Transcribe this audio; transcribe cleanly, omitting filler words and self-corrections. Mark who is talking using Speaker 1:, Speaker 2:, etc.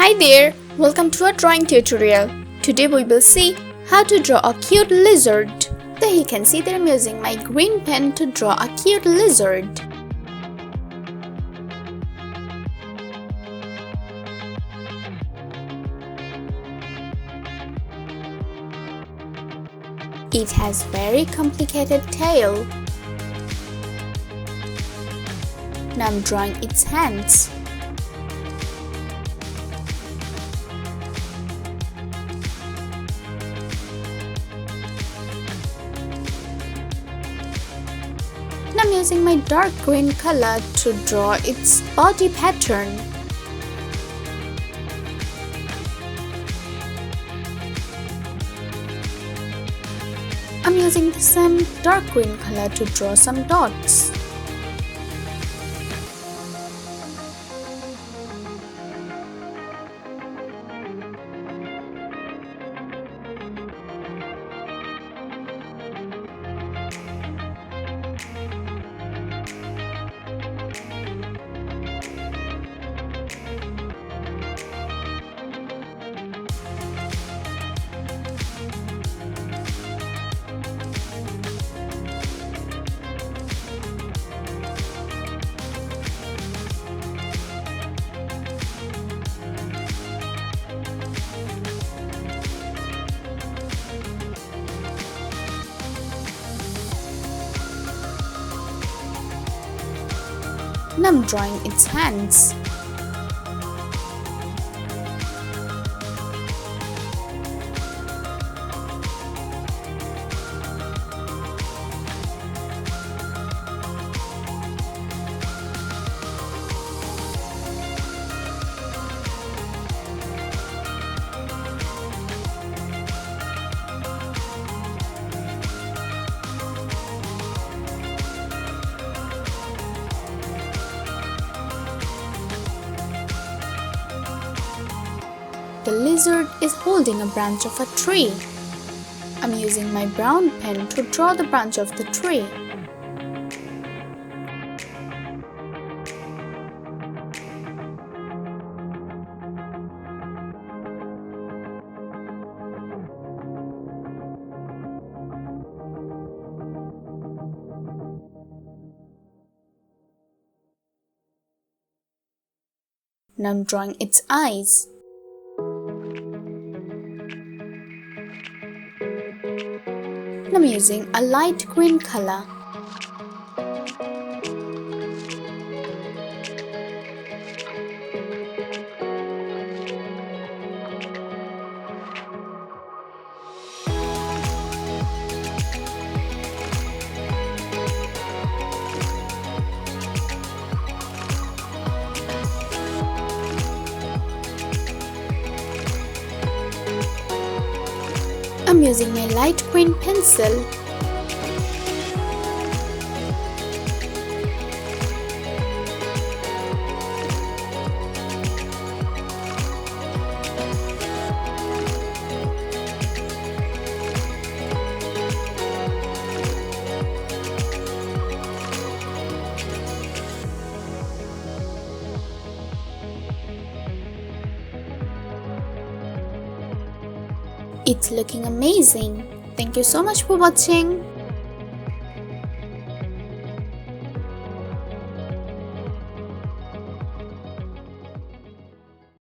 Speaker 1: Hi there, welcome to our drawing tutorial. Today we will see how to draw a cute lizard. There you can see that I'm using my green pen to draw a cute lizard. It has very complicated tail. Now I'm drawing its hands. Now I'm using my dark green color to draw its body pattern. I'm using the same dark green color to draw some dots. Now I'm drawing its hands. The lizard is holding a branch of a tree. I'm using my brown pen to draw the branch of the tree. Now I'm drawing its eyes. I'm using a light green color. I'm using my light green pencil. It's looking amazing. Thank you so much for watching.